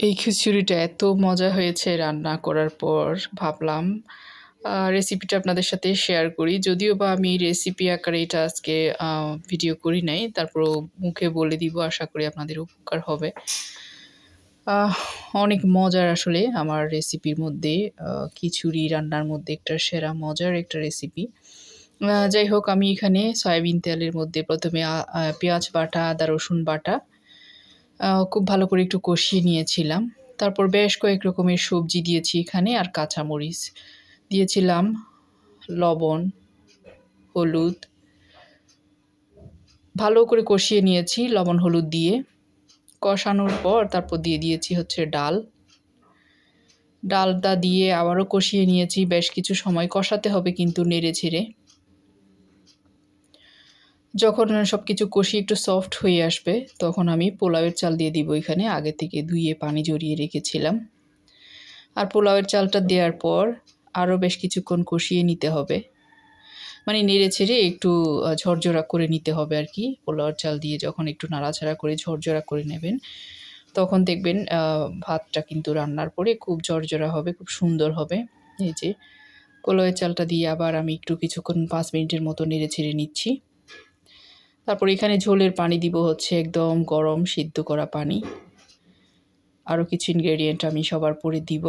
এই খিচুড়িটা এত মজা হয়েছে রান্না করার পর ভাবলাম রেসিপিটা আপনাদের সাথে শেয়ার করি। যদিও বা আমি রেসিপি আকারে এটা আজকে ভিডিও করি নাই, তারপরও মুখে বলে দিব, আশা করি আপনাদের উপকার হবে। আহ, অনেক মজার আসলে আমার রেসিপির মধ্যে খিচুড়ি রান্নার মধ্যে একটা সেরা মজার একটা রেসিপি। যাই হোক, আমি এখানে সয়াবিন তেলের মধ্যে প্রথমে পেঁয়াজ বাটা, আদা রসুন বাটা খুব ভালো করে একটু কষিয়ে নিয়েছিলাম। তারপর বেশ কয়েক রকমের সবজি দিয়েছি এখানে, আর কাঁচামরিচ দিয়েছিলাম, লবণ, হলুদ, ভালো করে কষিয়ে নিয়েছি লবণ হলুদ দিয়ে। কষানোর পর তারপর দিয়ে দিয়েছি হচ্ছে ডালটা দিয়ে আবারও কষিয়ে নিয়েছি। বেশ কিছু সময় কষাতে হবে কিন্তু নেড়ে ছেড়ে। যখন সব কিছু কষিয়ে একটু সফট হয়ে আসবে, তখন আমি পোলাওয়ের চাল দিয়ে দিব। এখানে আগে থেকে ধুয়ে পানি ঝরিয়ে রেখেছিলাম। আর পোলাওয়ের চালটা দেওয়ার পর আরও বেশ কিছুক্ষণ কষিয়ে নিতে হবে, মানে নেড়ে ছেড়ে একটু ঝরঝরা করে নিতে হবে আর কি। পোলাওয়ের চাল দিয়ে যখন একটু নাড়াচাড়া করে ঝরঝরা করে নেবেন, তখন দেখবেন ভাতটা কিন্তু রান্নার পরে খুব ঝরঝরা হবে, খুব সুন্দর হবে। এই যে পোলাওয়ের চালটা দিয়ে আবার আমি একটু কিছুক্ষণ 5 মিনিটের মতো নেড়ে ছেড়ে নিচ্ছি। তারপর এখানে ঝোলের পানি দিব হচ্ছে একদম গরম সিদ্ধ করা পানি। আরও কিছু ইনগ্রেডিয়েন্ট আমি সবার পরে দিব,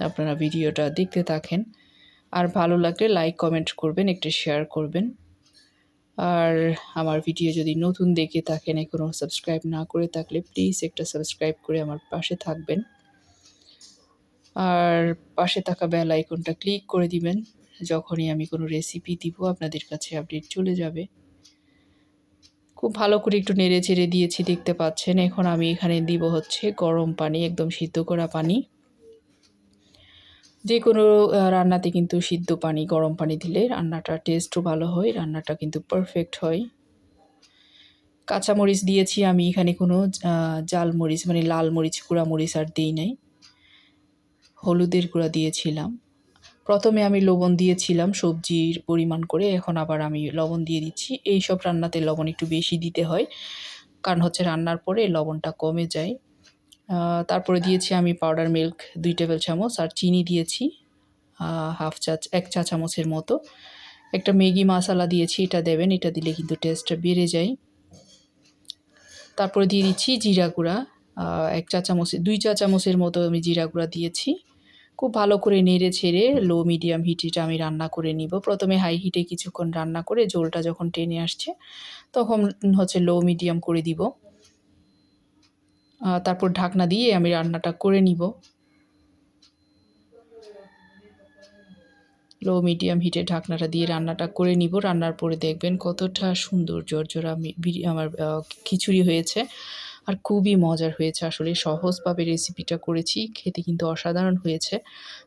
আপনারা ভিডিওটা দেখতে থাকেন। আর ভালো লাগলে লাইক কমেন্ট করবেন, একটু শেয়ার করবেন। আর আমার ভিডিও যদি নতুন দেখে থাকেন, এখনও সাবস্ক্রাইব না করে থাকলে প্লিজ একটা সাবস্ক্রাইব করে আমার পাশে থাকবেন। আর পাশে থাকা বেল আইকনটা ক্লিক করে দিবেন, যখনই আমি কোনো রেসিপি দিব আপনাদের কাছে আপডেট চলে যাবে। খুব ভালো করে একটু নেড়ে চেড়ে দিয়েছি, দেখতে পাচ্ছেন। এখন আমি এখানে দিব হচ্ছে গরম পানি, একদম সিদ্ধ করা পানি। যে কোনো রান্নাতে কিন্তু সিদ্ধ পানি, গরম পানি দিলে রান্নাটার টেস্টও ভালো হয়, রান্নাটা কিন্তু পারফেক্ট হয়। কাঁচামরিচ দিয়েছি আমি এখানে, কোনো জাল মরিচ মানে লাল মরিচ, গুঁড়া মরিচ আর দিই নাই। হলুদের গুঁড়া দিয়েছিলাম। প্রথমে আমি লবণ দিয়েছিলাম সবজির পরিমাণ করে, এখন আবার আমি লবণ দিয়ে দিচ্ছি। এই সব রান্নাতে লবণ একটু বেশি দিতে হয়, কারণ হচ্ছে রান্নার পরে লবণটা কমে যায়। তারপরে দিয়েছি আমি পাউডার মিল্ক 2 টেবিল চামচ, আর চিনি দিয়েছি 1 চা চামচের মতো। একটা ম্যাগি মশলা দিয়েছি, এটা দেবেন, এটা দিলে কিন্তু টেস্টটা বেড়ে যায়। তারপরে দিয়ে দিচ্ছি জিরা গুঁড়া 1 চা চামচ, 2 চা চামচের মতো আমি জিরা গুঁড়া দিয়েছি। খুব ভালো করে নেড়ে ছেড়ে লো মিডিয়াম হিটে আমি রান্না করে নিব। প্রথমে হাই হিটে কিছুক্ষণ রান্না করে ঝোলটা যখন টেনে আসছে, তখন হচ্ছে লো মিডিয়াম করে দিব। তারপর ঢাকনা দিয়ে আমি রান্নাটা করে নিব। লো মিডিয়াম হিটে ঢাকনাটা দিয়ে রান্নাটা করে নিব। রান্নার পরে দেখবেন কতটা সুন্দর ঝরঝরা আমার খিচুড়ি হয়েছে, আর খুবই মজার হয়েছে। আসলে সহজভাবে রেসিপিটা করেছি, খেতে কিন্তু অসাধারণ হয়েছে,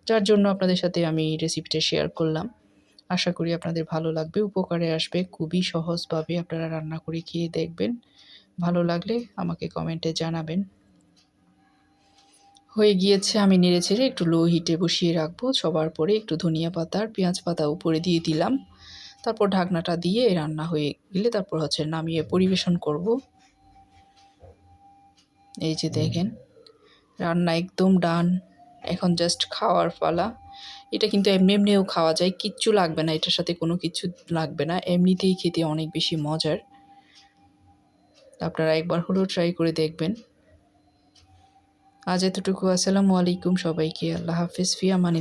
যার জন্য আপনাদের সাথে আমি রেসিপিটা শেয়ার করলাম। আশা করি আপনাদের ভালো লাগবে, উপকারে আসবে। খুবই সহজভাবে আপনারা রান্না করে খেয়ে দেখবেন, ভালো লাগলে আমাকে কমেন্টে জানাবেন। হয়ে গিয়েছে, আমি নেড়েচেড়ে একটু লো হিটে বসিয়ে রাখবো। সবার পরে একটু ধনিয়া পাতা আর পেঁয়াজ পাতা উপরে দিয়ে দিলাম। তারপর ঢাকনাটা দিয়ে রান্না হয়ে গেলে তারপর হচ্ছে নামিয়ে পরিবেশন করব। এই যে দেখেন, রান্না একদম ডান, এখন জাস্ট খাওয়ার পালা। এটা কিন্তু এমনি এমনিও খাওয়া যায়, কিচ্ছু লাগবে না, এটার সাথে কোনো কিছু লাগবে না, এমনিতেই খেতে অনেক বেশি মজার। আপনারা একবার হলেও ট্রাই করে দেখবেন। আজ এতটুকু। আসসালামু আলাইকুম সবাইকে। আল্লাহ হাফিজ। ফি আমানি।